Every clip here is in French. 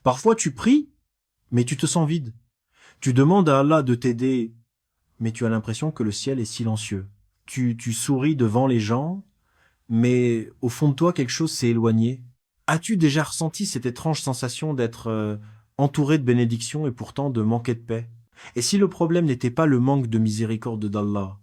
Parfois tu pries, mais tu te sens vide. Tu demandes à Allah de t'aider, mais tu as l'impression que le ciel est silencieux. Tu souris devant les gens, mais au fond de toi, quelque chose s'est éloigné. As-tu déjà ressenti cette étrange sensation d'être entouré de bénédictions et pourtant de manquer de paix? Et si le problème n'était pas le manque de miséricorde d'Allah,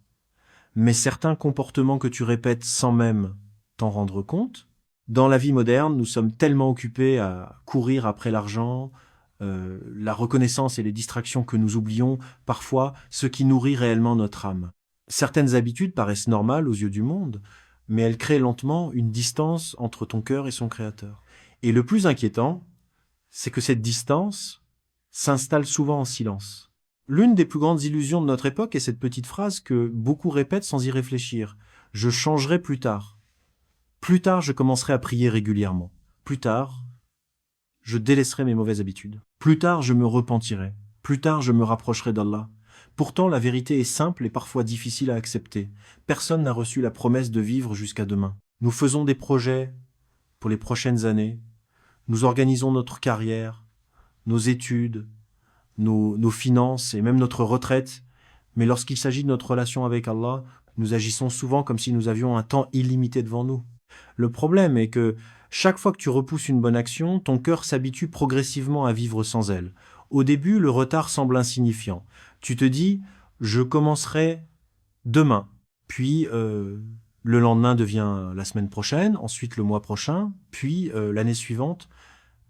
mais certains comportements que tu répètes sans même t'en rendre compte? Dans la vie moderne, nous sommes tellement occupés à courir après l'argent, la reconnaissance et les distractions que nous oublions parfois ce qui nourrit réellement notre âme. Certaines habitudes paraissent normales aux yeux du monde, mais elles créent lentement une distance entre ton cœur et son créateur. Et le plus inquiétant, c'est que cette distance s'installe souvent en silence. L'une des plus grandes illusions de notre époque est cette petite phrase que beaucoup répètent sans y réfléchir. Je changerai plus tard. Plus tard, je commencerai à prier régulièrement. Plus tard, je délaisserai mes mauvaises habitudes. Plus tard, je me repentirai. Plus tard, je me rapprocherai d'Allah. Pourtant, la vérité est simple et parfois difficile à accepter. Personne n'a reçu la promesse de vivre jusqu'à demain. Nous faisons des projets pour les prochaines années. Nous organisons notre carrière, nos études, nos finances et même notre retraite. Mais lorsqu'il s'agit de notre relation avec Allah, nous agissons souvent comme si nous avions un temps illimité devant nous. Le problème est que chaque fois que tu repousses une bonne action, ton cœur s'habitue progressivement à vivre sans elle. Au début, le retard semble insignifiant. Tu te dis, je commencerai demain. Puis le lendemain devient la semaine prochaine, ensuite le mois prochain, puis l'année suivante.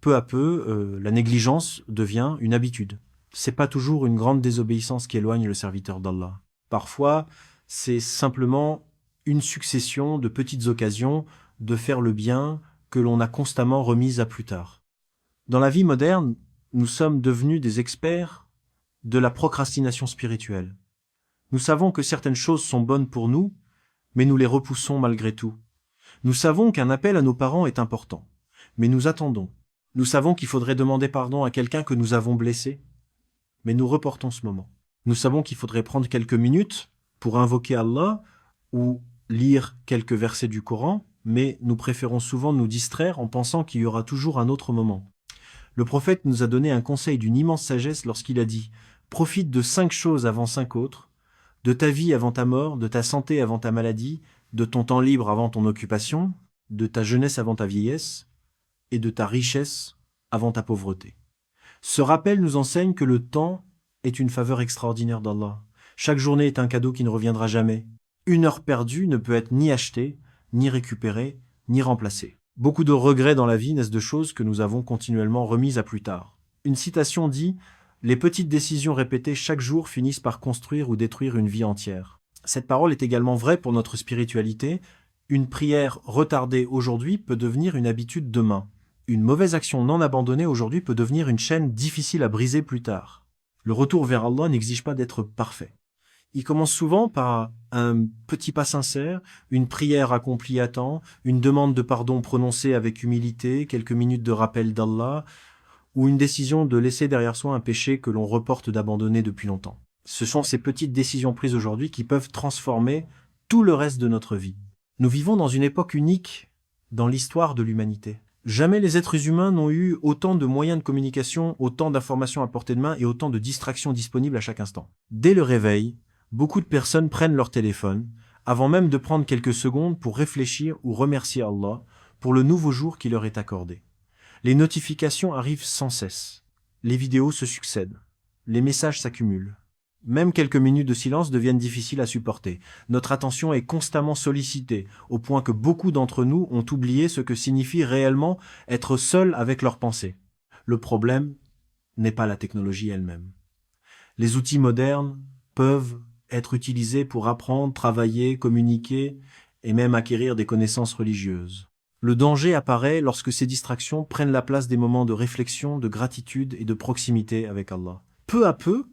Peu à peu, la négligence devient une habitude. C'est pas toujours une grande désobéissance qui éloigne le serviteur d'Allah. Parfois, c'est simplement une succession de petites occasions de faire le bien que l'on a constamment remise à plus tard. Dans la vie moderne, nous sommes devenus des experts de la procrastination spirituelle. Nous savons que certaines choses sont bonnes pour nous, mais nous les repoussons malgré tout. Nous savons qu'un appel à nos parents est important, mais nous attendons. Nous savons qu'il faudrait demander pardon à quelqu'un que nous avons blessé, mais nous reportons ce moment. Nous savons qu'il faudrait prendre quelques minutes pour invoquer Allah ou lire quelques versets du Coran, mais nous préférons souvent nous distraire en pensant qu'il y aura toujours un autre moment. Le prophète nous a donné un conseil d'une immense sagesse lorsqu'il a dit « Profite de 5 choses avant 5 autres, de ta vie avant ta mort, de ta santé avant ta maladie, de ton temps libre avant ton occupation, de ta jeunesse avant ta vieillesse, et de ta richesse avant ta pauvreté. » Ce rappel nous enseigne que le temps est une faveur extraordinaire d'Allah. Chaque journée est un cadeau qui ne reviendra jamais. Une heure perdue ne peut être ni achetée, ni récupérée, ni remplacée. Beaucoup de regrets dans la vie naissent de choses que nous avons continuellement remises à plus tard. Une citation dit « Les petites décisions répétées chaque jour finissent par construire ou détruire une vie entière. » Cette parole est également vraie pour notre spiritualité. Une prière retardée aujourd'hui peut devenir une habitude demain. Une mauvaise action non abandonnée aujourd'hui peut devenir une chaîne difficile à briser plus tard. Le retour vers Allah n'exige pas d'être parfait. Il commence souvent par un petit pas sincère, une prière accomplie à temps, une demande de pardon prononcée avec humilité, quelques minutes de rappel d'Allah, ou une décision de laisser derrière soi un péché que l'on reporte d'abandonner depuis longtemps. Ce sont ces petites décisions prises aujourd'hui qui peuvent transformer tout le reste de notre vie. Nous vivons dans une époque unique dans l'histoire de l'humanité. Jamais les êtres humains n'ont eu autant de moyens de communication, autant d'informations à portée de main et autant de distractions disponibles à chaque instant. Dès le réveil, beaucoup de personnes prennent leur téléphone, avant même de prendre quelques secondes pour réfléchir ou remercier Allah pour le nouveau jour qui leur est accordé. Les notifications arrivent sans cesse. Les vidéos se succèdent. Les messages s'accumulent. Même quelques minutes de silence deviennent difficiles à supporter. Notre attention est constamment sollicitée, au point que beaucoup d'entre nous ont oublié ce que signifie réellement être seul avec leurs pensées. Le problème n'est pas la technologie elle-même. Les outils modernes peuvent être utilisés pour apprendre, travailler, communiquer et même acquérir des connaissances religieuses. Le danger apparaît lorsque ces distractions prennent la place des moments de réflexion, de gratitude et de proximité avec Allah. Peu à peu,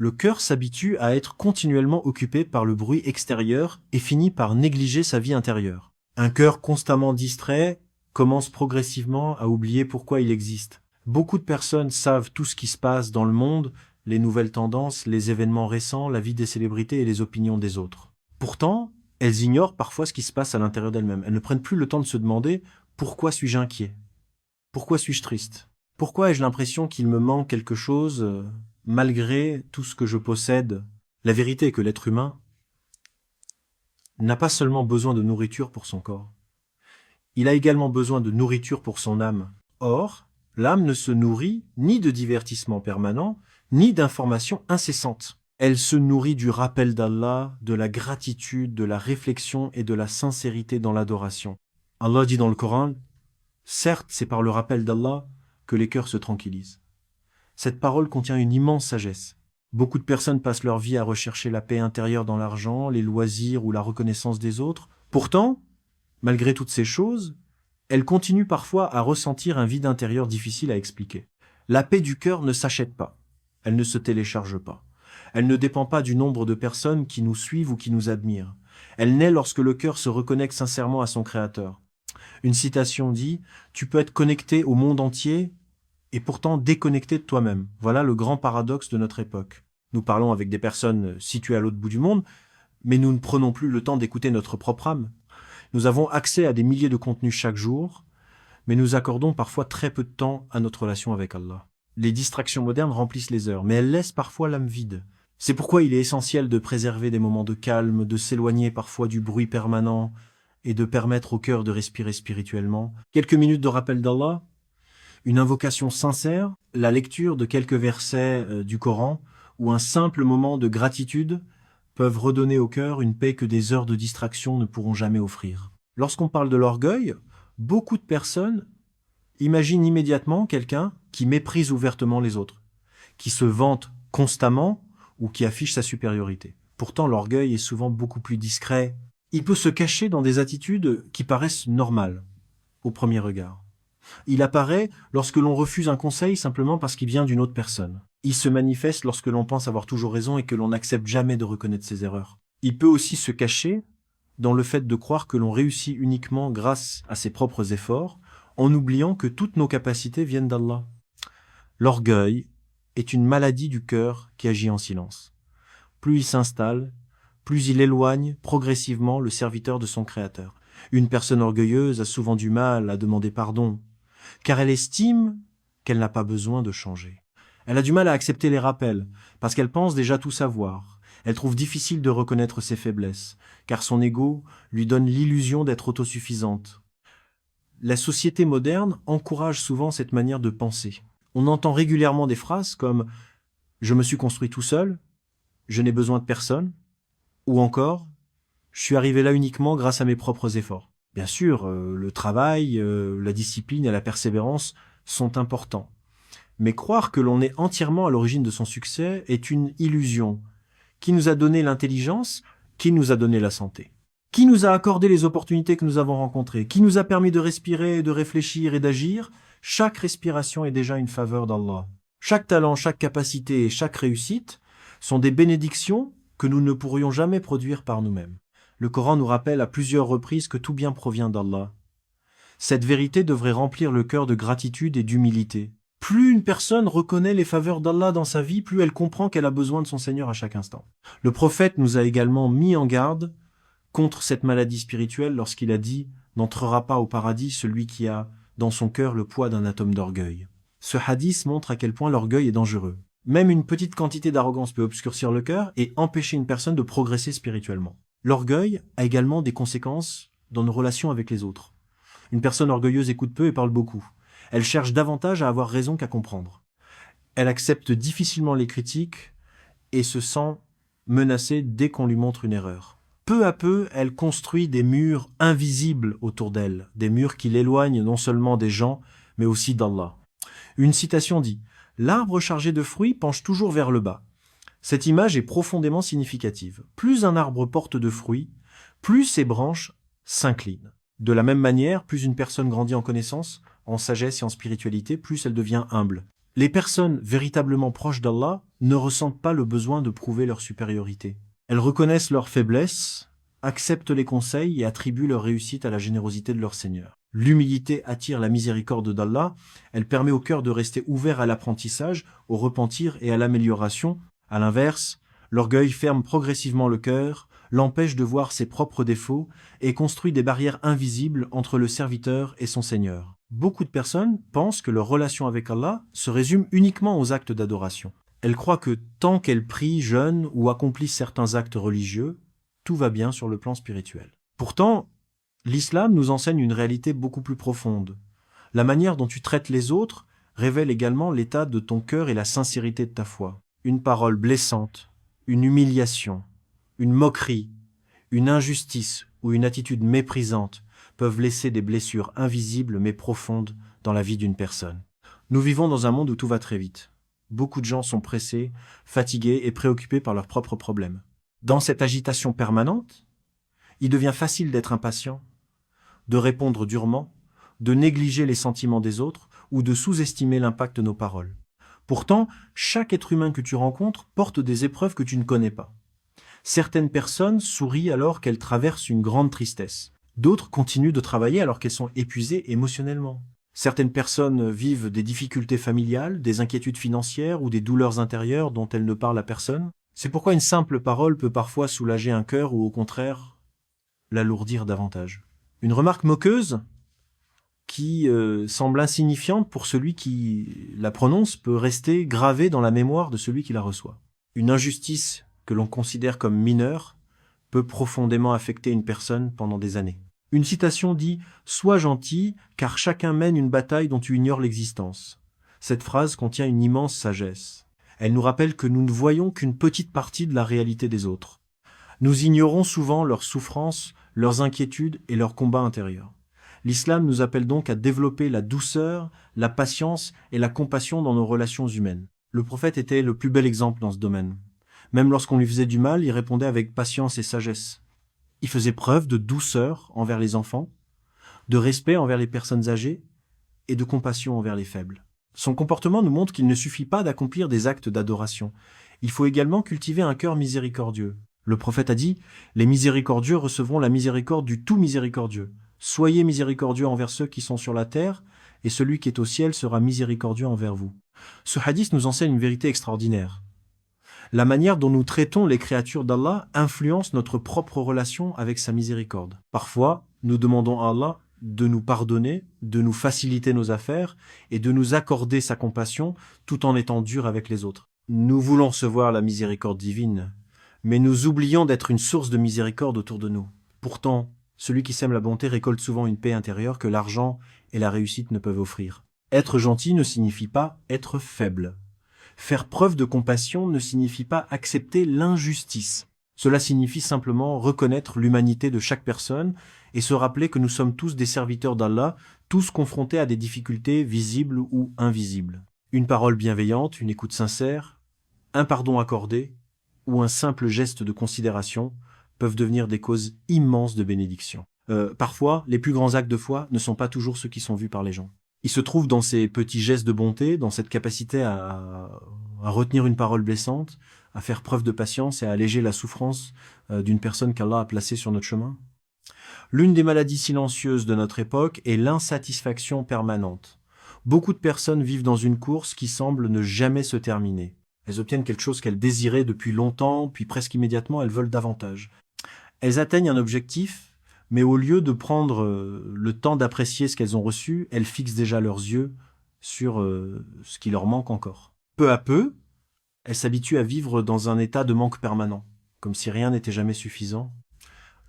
le cœur s'habitue à être continuellement occupé par le bruit extérieur et finit par négliger sa vie intérieure. Un cœur constamment distrait commence progressivement à oublier pourquoi il existe. Beaucoup de personnes savent tout ce qui se passe dans le monde, les nouvelles tendances, les événements récents, la vie des célébrités et les opinions des autres. Pourtant, elles ignorent parfois ce qui se passe à l'intérieur d'elles-mêmes. Elles ne prennent plus le temps de se demander « Pourquoi suis-je inquiet ? Pourquoi suis-je triste ?» Pourquoi ai-je l'impression qu'il me manque quelque chose malgré tout ce que je possède? La vérité est que l'être humain n'a pas seulement besoin de nourriture pour son corps. Il a également besoin de nourriture pour son âme. Or, l'âme ne se nourrit ni de divertissements permanents, ni d'informations incessantes. Elle se nourrit du rappel d'Allah, de la gratitude, de la réflexion et de la sincérité dans l'adoration. Allah dit dans le Coran, « Certes, c'est par le rappel d'Allah que les cœurs se tranquillisent. » Cette parole contient une immense sagesse. Beaucoup de personnes passent leur vie à rechercher la paix intérieure dans l'argent, les loisirs ou la reconnaissance des autres. Pourtant, malgré toutes ces choses, elles continuent parfois à ressentir un vide intérieur difficile à expliquer. La paix du cœur ne s'achète pas. Elle ne se télécharge pas. Elle ne dépend pas du nombre de personnes qui nous suivent ou qui nous admirent. Elle naît lorsque le cœur se reconnecte sincèrement à son Créateur. Une citation dit « Tu peux être connecté au monde entier et pourtant déconnecté de toi-même. » Voilà le grand paradoxe de notre époque. Nous parlons avec des personnes situées à l'autre bout du monde, mais nous ne prenons plus le temps d'écouter notre propre âme. Nous avons accès à des milliers de contenus chaque jour, mais nous accordons parfois très peu de temps à notre relation avec Allah. Les distractions modernes remplissent les heures, mais elles laissent parfois l'âme vide. C'est pourquoi il est essentiel de préserver des moments de calme, de s'éloigner parfois du bruit permanent et de permettre au cœur de respirer spirituellement. Quelques minutes de rappel d'Allah, une invocation sincère, la lecture de quelques versets du Coran ou un simple moment de gratitude peuvent redonner au cœur une paix que des heures de distraction ne pourront jamais offrir. Lorsqu'on parle de l'orgueil, beaucoup de personnes imaginent immédiatement quelqu'un qui méprise ouvertement les autres, qui se vante constamment ou qui affiche sa supériorité. Pourtant, l'orgueil est souvent beaucoup plus discret. Il peut se cacher dans des attitudes qui paraissent normales, au premier regard. Il apparaît lorsque l'on refuse un conseil simplement parce qu'il vient d'une autre personne. Il se manifeste lorsque l'on pense avoir toujours raison et que l'on n'accepte jamais de reconnaître ses erreurs. Il peut aussi se cacher dans le fait de croire que l'on réussit uniquement grâce à ses propres efforts, en oubliant que toutes nos capacités viennent d'Allah. L'orgueil est une maladie du cœur qui agit en silence. Plus il s'installe, plus il éloigne progressivement le serviteur de son Créateur. Une personne orgueilleuse a souvent du mal à demander pardon, car elle estime qu'elle n'a pas besoin de changer. Elle a du mal à accepter les rappels, parce qu'elle pense déjà tout savoir. Elle trouve difficile de reconnaître ses faiblesses, car son ego lui donne l'illusion d'être autosuffisante. La société moderne encourage souvent cette manière de penser. On entend régulièrement des phrases comme « je me suis construit tout seul »,« je n'ai besoin de personne » ou encore « je suis arrivé là uniquement grâce à mes propres efforts ». Bien sûr, le travail, la discipline et la persévérance sont importants. Mais croire que l'on est entièrement à l'origine de son succès est une illusion. Qui nous a donné l'intelligence? Qui nous a donné la santé? Qui nous a accordé les opportunités que nous avons rencontrées? Qui nous a permis de respirer, de réfléchir et d'agir? Chaque respiration est déjà une faveur d'Allah. Chaque talent, chaque capacité et chaque réussite sont des bénédictions que nous ne pourrions jamais produire par nous-mêmes. Le Coran nous rappelle à plusieurs reprises que tout bien provient d'Allah. Cette vérité devrait remplir le cœur de gratitude et d'humilité. Plus une personne reconnaît les faveurs d'Allah dans sa vie, plus elle comprend qu'elle a besoin de son Seigneur à chaque instant. Le prophète nous a également mis en garde contre cette maladie spirituelle lorsqu'il a dit « N'entrera pas au paradis celui qui a dans son cœur le poids d'un atome d'orgueil ». Ce hadith montre à quel point l'orgueil est dangereux. Même une petite quantité d'arrogance peut obscurcir le cœur et empêcher une personne de progresser spirituellement. L'orgueil a également des conséquences dans nos relations avec les autres. Une personne orgueilleuse écoute peu et parle beaucoup. Elle cherche davantage à avoir raison qu'à comprendre. Elle accepte difficilement les critiques et se sent menacée dès qu'on lui montre une erreur. Peu à peu, elle construit des murs invisibles autour d'elle, des murs qui l'éloignent non seulement des gens, mais aussi d'Allah. Une citation dit « L'arbre chargé de fruits penche toujours vers le bas ». Cette image est profondément significative. Plus un arbre porte de fruits, plus ses branches s'inclinent. De la même manière, plus une personne grandit en connaissance, en sagesse et en spiritualité, plus elle devient humble. Les personnes véritablement proches d'Allah ne ressentent pas le besoin de prouver leur supériorité. Elles reconnaissent leurs faiblesses, acceptent les conseils et attribuent leur réussite à la générosité de leur Seigneur. L'humilité attire la miséricorde d'Allah, elle permet au cœur de rester ouvert à l'apprentissage, au repentir et à l'amélioration. À l'inverse, l'orgueil ferme progressivement le cœur, l'empêche de voir ses propres défauts et construit des barrières invisibles entre le serviteur et son Seigneur. Beaucoup de personnes pensent que leur relation avec Allah se résume uniquement aux actes d'adoration. Elles croient que tant qu'elles prient, jeûnent ou accomplissent certains actes religieux, tout va bien sur le plan spirituel. Pourtant, l'islam nous enseigne une réalité beaucoup plus profonde. La manière dont tu traites les autres révèle également l'état de ton cœur et la sincérité de ta foi. Une parole blessante, une humiliation, une moquerie, une injustice ou une attitude méprisante peuvent laisser des blessures invisibles mais profondes dans la vie d'une personne. Nous vivons dans un monde où tout va très vite. Beaucoup de gens sont pressés, fatigués et préoccupés par leurs propres problèmes. Dans cette agitation permanente, il devient facile d'être impatient, de répondre durement, de négliger les sentiments des autres ou de sous-estimer l'impact de nos paroles. Pourtant, chaque être humain que tu rencontres porte des épreuves que tu ne connais pas. Certaines personnes sourient alors qu'elles traversent une grande tristesse. D'autres continuent de travailler alors qu'elles sont épuisées émotionnellement. Certaines personnes vivent des difficultés familiales, des inquiétudes financières ou des douleurs intérieures dont elles ne parlent à personne. C'est pourquoi une simple parole peut parfois soulager un cœur ou au contraire l'alourdir davantage. Une remarque moqueuse qui semble insignifiante pour celui qui la prononce peut rester gravée dans la mémoire de celui qui la reçoit. Une injustice que l'on considère comme mineure peut profondément affecter une personne pendant des années. Une citation dit « Sois gentil, car chacun mène une bataille dont tu ignores l'existence ». Cette phrase contient une immense sagesse. Elle nous rappelle que nous ne voyons qu'une petite partie de la réalité des autres. Nous ignorons souvent leurs souffrances, leurs inquiétudes et leurs combats intérieurs. L'islam nous appelle donc à développer la douceur, la patience et la compassion dans nos relations humaines. Le prophète était le plus bel exemple dans ce domaine. Même lorsqu'on lui faisait du mal, il répondait avec patience et sagesse. Il faisait preuve de douceur envers les enfants, de respect envers les personnes âgées et de compassion envers les faibles. Son comportement nous montre qu'il ne suffit pas d'accomplir des actes d'adoration. Il faut également cultiver un cœur miséricordieux. Le prophète a dit « Les miséricordieux recevront la miséricorde du tout miséricordieux. Soyez miséricordieux envers ceux qui sont sur la terre, et celui qui est au ciel sera miséricordieux envers vous. » Ce hadith nous enseigne une vérité extraordinaire. La manière dont nous traitons les créatures d'Allah influence notre propre relation avec sa miséricorde. Parfois, nous demandons à Allah de nous pardonner, de nous faciliter nos affaires et de nous accorder sa compassion tout en étant dur avec les autres. Nous voulons recevoir la miséricorde divine, mais nous oublions d'être une source de miséricorde autour de nous. Pourtant, celui qui sème la bonté récolte souvent une paix intérieure que l'argent et la réussite ne peuvent offrir. Être gentil ne signifie pas être faible. Faire preuve de compassion ne signifie pas accepter l'injustice. Cela signifie simplement reconnaître l'humanité de chaque personne et se rappeler que nous sommes tous des serviteurs d'Allah, tous confrontés à des difficultés visibles ou invisibles. Une parole bienveillante, une écoute sincère, un pardon accordé ou un simple geste de considération peuvent devenir des causes immenses de bénédiction. Parfois, les plus grands actes de foi ne sont pas toujours ceux qui sont vus par les gens. Il se trouve dans ces petits gestes de bonté, dans cette capacité à retenir une parole blessante, à faire preuve de patience et à alléger la souffrance d'une personne qu'Allah a placée sur notre chemin. L'une des maladies silencieuses de notre époque est l'insatisfaction permanente. Beaucoup de personnes vivent dans une course qui semble ne jamais se terminer. Elles obtiennent quelque chose qu'elles désiraient depuis longtemps, puis presque immédiatement, elles veulent davantage. Elles atteignent un objectif, mais au lieu de prendre le temps d'apprécier ce qu'elles ont reçu, elles fixent déjà leurs yeux sur ce qui leur manque encore. Peu à peu, elles s'habituent à vivre dans un état de manque permanent, comme si rien n'était jamais suffisant.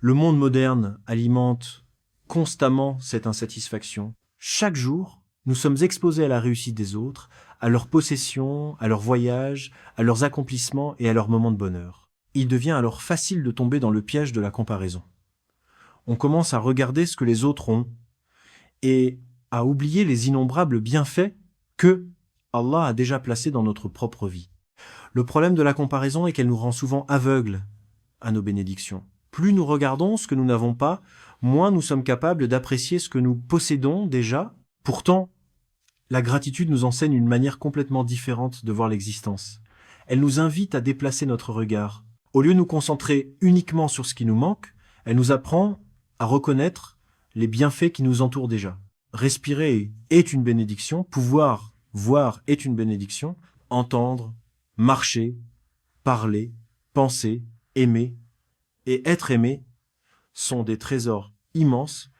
Le monde moderne alimente constamment cette insatisfaction. Chaque jour, nous sommes exposés à la réussite des autres, à leurs possessions, à leurs voyages, à leurs accomplissements et à leurs moments de bonheur. Il devient alors facile de tomber dans le piège de la comparaison. On commence à regarder ce que les autres ont et à oublier les innombrables bienfaits que Allah a déjà placés dans notre propre vie. Le problème de la comparaison est qu'elle nous rend souvent aveugles à nos bénédictions. Plus nous regardons ce que nous n'avons pas, moins nous sommes capables d'apprécier ce que nous possédons déjà. Pourtant, la gratitude nous enseigne une manière complètement différente de voir l'existence. Elle nous invite à déplacer notre regard. Au lieu de nous concentrer uniquement sur ce qui nous manque, elle nous apprend à reconnaître les bienfaits qui nous entourent déjà. Respirer est une bénédiction, pouvoir voir est une bénédiction, entendre, marcher, parler, penser, aimer et être aimé sont des trésors immenses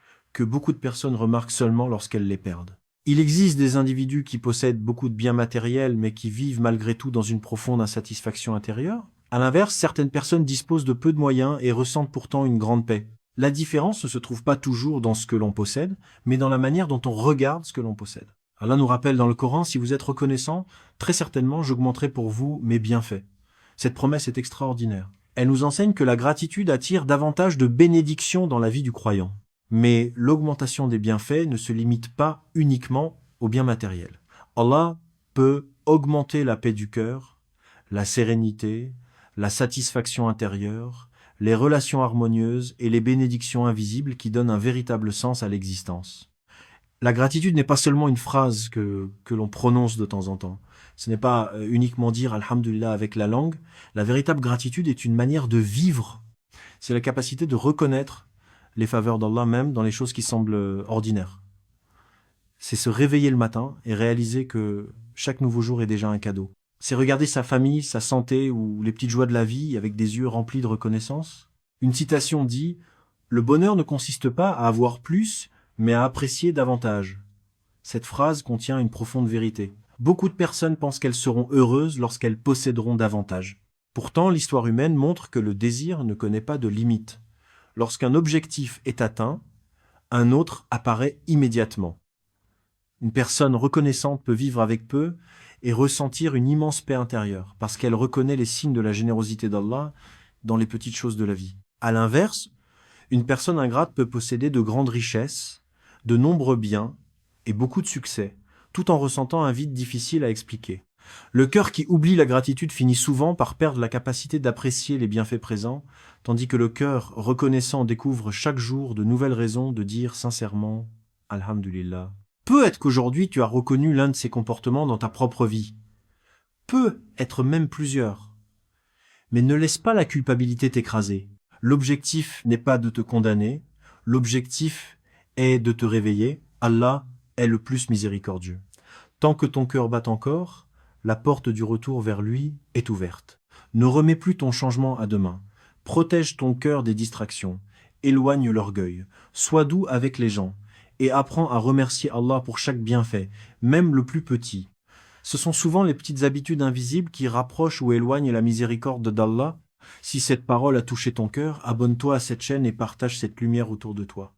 que beaucoup de personnes remarquent seulement lorsqu'elles les perdent. Il existe des individus qui possèdent beaucoup de biens matériels mais qui vivent malgré tout dans une profonde insatisfaction intérieure. À l'inverse, certaines personnes disposent de peu de moyens et ressentent pourtant une grande paix. La différence ne se trouve pas toujours dans ce que l'on possède, mais dans la manière dont on regarde ce que l'on possède. Allah nous rappelle dans le Coran, si vous êtes reconnaissant, très certainement j'augmenterai pour vous mes bienfaits. Cette promesse est extraordinaire. Elle nous enseigne que la gratitude attire davantage de bénédictions dans la vie du croyant. Mais l'augmentation des bienfaits ne se limite pas uniquement aux biens matériels. Allah peut augmenter la paix du cœur, la sérénité, la satisfaction intérieure, les relations harmonieuses et les bénédictions invisibles qui donnent un véritable sens à l'existence. La gratitude n'est pas seulement une phrase que l'on prononce de temps en temps. Ce n'est pas uniquement dire Alhamdulillah avec la langue. La véritable gratitude est une manière de vivre. C'est la capacité de reconnaître les faveurs d'Allah même dans les choses qui semblent ordinaires. C'est se réveiller le matin et réaliser que chaque nouveau jour est déjà un cadeau. C'est regarder sa famille, sa santé ou les petites joies de la vie avec des yeux remplis de reconnaissance. Une citation dit « Le bonheur ne consiste pas à avoir plus, mais à apprécier davantage. » Cette phrase contient une profonde vérité. Beaucoup de personnes pensent qu'elles seront heureuses lorsqu'elles posséderont davantage. Pourtant, l'histoire humaine montre que le désir ne connaît pas de limite. Lorsqu'un objectif est atteint, un autre apparaît immédiatement. Une personne reconnaissante peut vivre avec peu et ressentir une immense paix intérieure, parce qu'elle reconnaît les signes de la générosité d'Allah dans les petites choses de la vie. À l'inverse, une personne ingrate peut posséder de grandes richesses, de nombreux biens et beaucoup de succès, tout en ressentant un vide difficile à expliquer. Le cœur qui oublie la gratitude finit souvent par perdre la capacité d'apprécier les bienfaits présents, tandis que le cœur reconnaissant découvre chaque jour de nouvelles raisons de dire sincèrement « Alhamdulillah ». Peut-être qu'aujourd'hui tu as reconnu l'un de ces comportements dans ta propre vie. Peut être même plusieurs. Mais ne laisse pas la culpabilité t'écraser. L'objectif n'est pas de te condamner, l'objectif est de te réveiller. Allah est le plus miséricordieux. Tant que ton cœur bat encore, la porte du retour vers lui est ouverte. Ne remets plus ton changement à demain. Protège ton cœur des distractions. Éloigne l'orgueil. Sois doux avec les gens. Et apprends à remercier Allah pour chaque bienfait, même le plus petit. Ce sont souvent les petites habitudes invisibles qui rapprochent ou éloignent la miséricorde d'Allah. Si cette parole a touché ton cœur, abonne-toi à cette chaîne et partage cette lumière autour de toi.